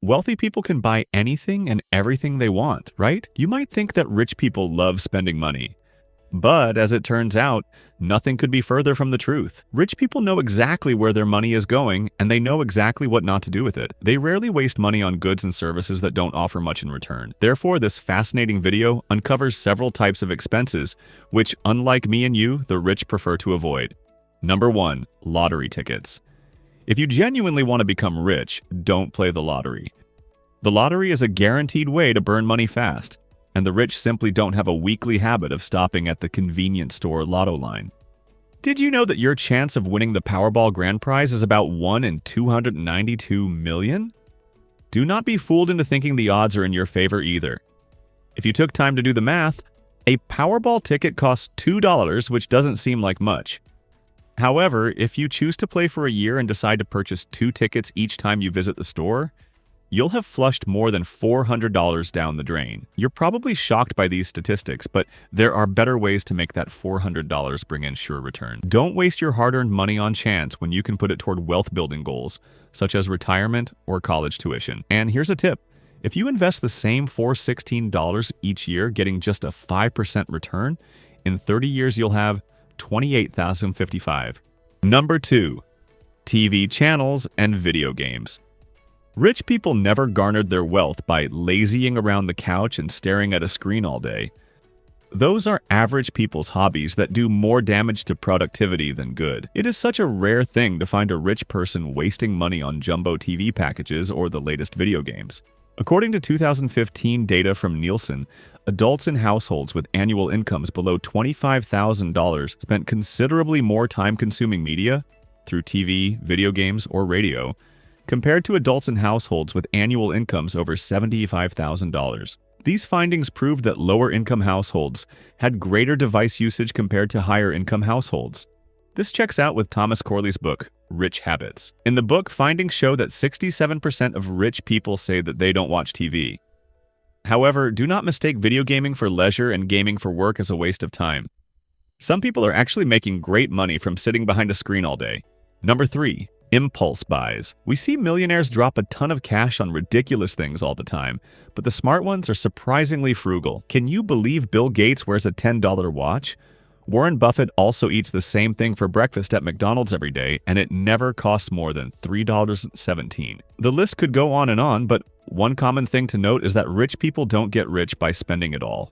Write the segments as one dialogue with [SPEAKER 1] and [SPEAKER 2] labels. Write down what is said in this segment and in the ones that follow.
[SPEAKER 1] Wealthy people can buy anything and everything they want, right? You might think that rich people love spending money. But as it turns out, nothing could be further from the truth. Rich people know exactly where their money is going, and they know exactly what not to do with it. They rarely waste money on goods and services that don't offer much in return. Therefore, this fascinating video uncovers several types of expenses, which, unlike me and you, the rich prefer to avoid. Number 1. Lottery tickets. If you genuinely want to become rich, don't play the lottery. The lottery is a guaranteed way to burn money fast, and the rich simply don't have a weekly habit of stopping at the convenience store lotto line. Did you know that your chance of winning the Powerball grand prize is about 1 in 292 million? Do not be fooled into thinking the odds are in your favor either. If you took time to do the math, a Powerball ticket costs $2, which doesn't seem like much. However, if you choose to play for a year and decide to purchase 2 tickets each time you visit the store, you'll have flushed more than $400 down the drain. You're probably shocked by these statistics, but there are better ways to make that $400 bring in sure return. Don't waste your hard-earned money on chance when you can put it toward wealth-building goals, such as retirement or college tuition. And here's a tip. If you invest the same $416 each year, getting just a 5% return, in 30 years you'll have $28,055. Number 2. TV channels and video games. Rich people never garnered their wealth by lazying around the couch and staring at a screen all day. Those are average people's hobbies that do more damage to productivity than good. It is such a rare thing to find a rich person wasting money on jumbo TV packages or the latest video games. According to 2015 data from Nielsen, adults in households with annual incomes below $25,000 spent considerably more time consuming media through TV, video games, or radio compared to adults in households with annual incomes over $75,000. These findings proved that lower-income households had greater device usage compared to higher-income households. This checks out with Thomas Corley's book, Rich Habits. In the book, findings show that 67% of rich people say that they don't watch TV. However, do not mistake video gaming for leisure and gaming for work as a waste of time. Some people are actually making great money from sitting behind a screen all day. Number 3. Impulse buys. We see millionaires drop a ton of cash on ridiculous things all the time, but the smart ones are surprisingly frugal. Can you believe Bill Gates wears a $10 watch? Warren Buffett also eats the same thing for breakfast at McDonald's every day, and it never costs more than $3.17. The list could go on and on, but one common thing to note is that rich people don't get rich by spending it all.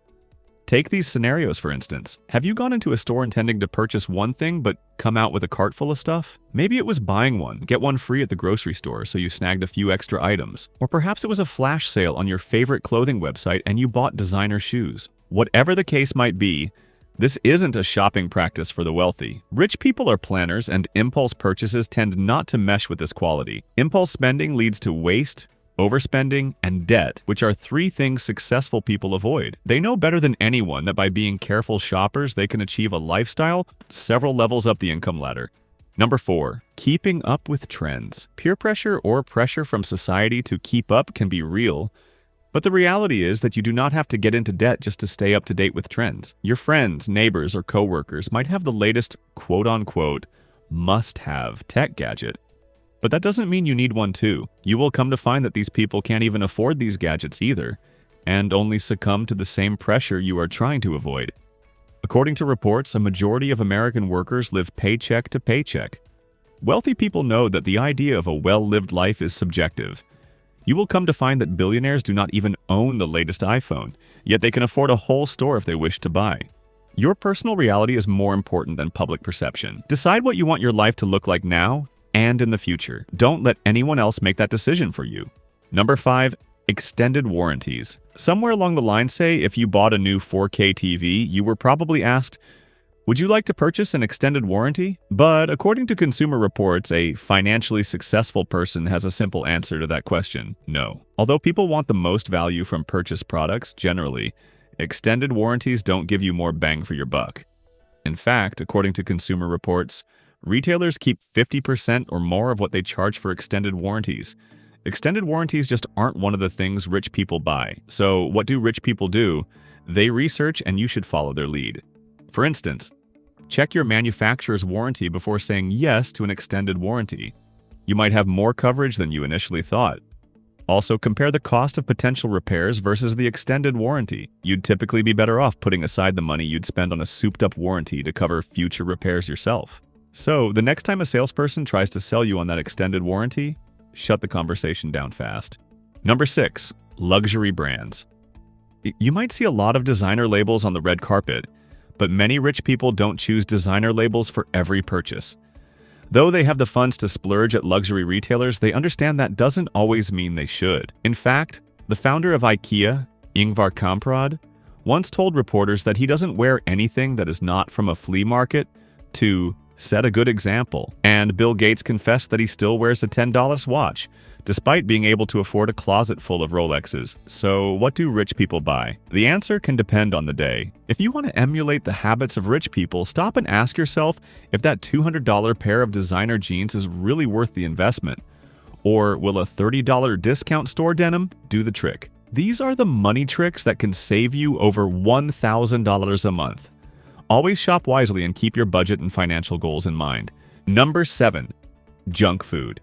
[SPEAKER 1] Take these scenarios, for instance. Have you gone into a store intending to purchase one thing but come out with a cart full of stuff? Maybe it was buying one, get one free at the grocery store, so you snagged a few extra items. Or perhaps it was a flash sale on your favorite clothing website and you bought designer shoes. Whatever the case might be, this isn't a shopping practice for the wealthy. Rich people are planners, and impulse purchases tend not to mesh with this quality. Impulse spending leads to waste, overspending, and debt, which are 3 things successful people avoid. They know better than anyone that by being careful shoppers, they can achieve a lifestyle several levels up the income ladder. Number 4. Keeping up with trends. Peer pressure or pressure from society to keep up can be real, but the reality is that you do not have to get into debt just to stay up to date with trends. Your friends, neighbors, or coworkers might have the latest quote-unquote must-have tech gadget, but that doesn't mean you need one too. You will come to find that these people can't even afford these gadgets either, and only succumb to the same pressure you are trying to avoid. According to reports, a majority of American workers live paycheck to paycheck. Wealthy people know that the idea of a well-lived life is subjective. You will come to find that billionaires do not even own the latest iPhone, yet they can afford a whole store if they wish to buy. Your personal reality is more important than public perception. Decide what you want your life to look like now and in the future. Don't let anyone else make that decision for you. Number 5. Extended warranties. Somewhere along the line, say, if you bought a new 4K TV, you were probably asked, would you like to purchase an extended warranty? But according to Consumer Reports, a financially successful person has a simple answer to that question: no. Although people want the most value from purchased products, generally, extended warranties don't give you more bang for your buck. In fact, according to Consumer Reports, retailers keep 50% or more of what they charge for extended warranties. Extended warranties just aren't one of the things rich people buy. So what do rich people do? They research, and you should follow their lead. For instance, check your manufacturer's warranty before saying yes to an extended warranty. You might have more coverage than you initially thought. Also, compare the cost of potential repairs versus the extended warranty. You'd typically be better off putting aside the money you'd spend on a souped-up warranty to cover future repairs yourself. So, the next time a salesperson tries to sell you on that extended warranty, shut the conversation down fast. Number 6. Luxury brands. You might see a lot of designer labels on the red carpet, but many rich people don't choose designer labels for every purchase. Though they have the funds to splurge at luxury retailers, they understand that doesn't always mean they should. In fact, the founder of IKEA, Ingvar Kamprad, once told reporters that he doesn't wear anything that is not from a flea market to set a good example. And Bill Gates confessed that he still wears a $10 watch, despite being able to afford a closet full of Rolexes. So what do rich people buy? The answer can depend on the day. If you want to emulate the habits of rich people, stop and ask yourself if that $200 pair of designer jeans is really worth the investment. Or will a $30 discount store denim do the trick? These are the money tricks that can save you over $1,000 a month. Always shop wisely and keep your budget and financial goals in mind. Number 7. Junk food.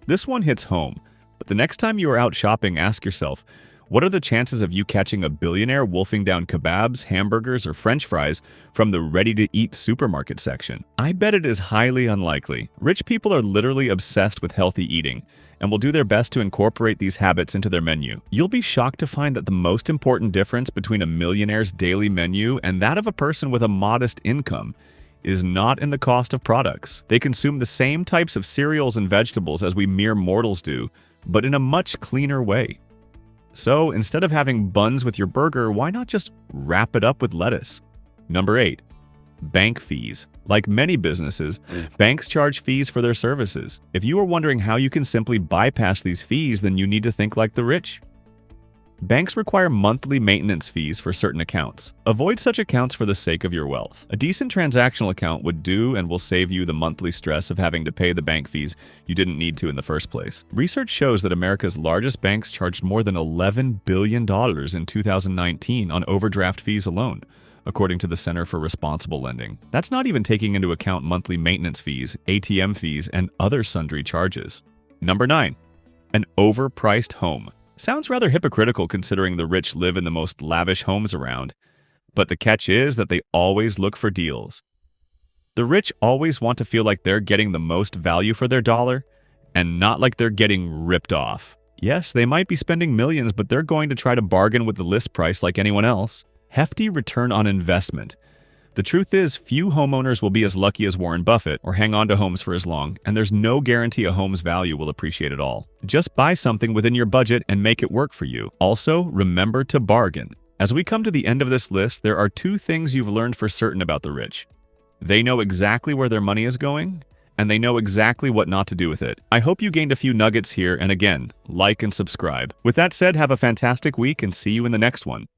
[SPEAKER 1] This one hits home, but the next time you are out shopping, ask yourself, what are the chances of you catching a billionaire wolfing down kebabs, hamburgers, or French fries from the ready-to-eat supermarket section? I bet it is highly unlikely. Rich people are literally obsessed with healthy eating and will do their best to incorporate these habits into their menu. You'll be shocked to find that the most important difference between a millionaire's daily menu and that of a person with a modest income is not in the cost of products. They consume the same types of cereals and vegetables as we mere mortals do, but in a much cleaner way. So, instead of having buns with your burger, why not just wrap it up with lettuce? Number 8. Bank fees. Like many businesses, banks charge fees for their services. If you are wondering how you can simply bypass these fees, then you need to think like the rich. Banks require monthly maintenance fees for certain accounts. Avoid such accounts for the sake of your wealth. A decent transactional account would do and will save you the monthly stress of having to pay the bank fees you didn't need to in the first place. Research shows that America's largest banks charged more than $11 billion in 2019 on overdraft fees alone, according to the Center for Responsible Lending. That's not even taking into account monthly maintenance fees, ATM fees, and other sundry charges. Number 9. An overpriced home. Sounds rather hypocritical considering the rich live in the most lavish homes around, but the catch is that they always look for deals. The rich always want to feel like they're getting the most value for their dollar and not like they're getting ripped off. Yes, they might be spending millions, but they're going to try to bargain with the list price like anyone else. Hefty return on investment. The truth is, few homeowners will be as lucky as Warren Buffett or hang on to homes for as long, and there's no guarantee a home's value will appreciate at all. Just buy something within your budget and make it work for you. Also, remember to bargain. As we come to the end of this list, there are 2 things you've learned for certain about the rich. They know exactly where their money is going, and they know exactly what not to do with it. I hope you gained a few nuggets here, and again, like and subscribe. With that said, have a fantastic week and see you in the next one.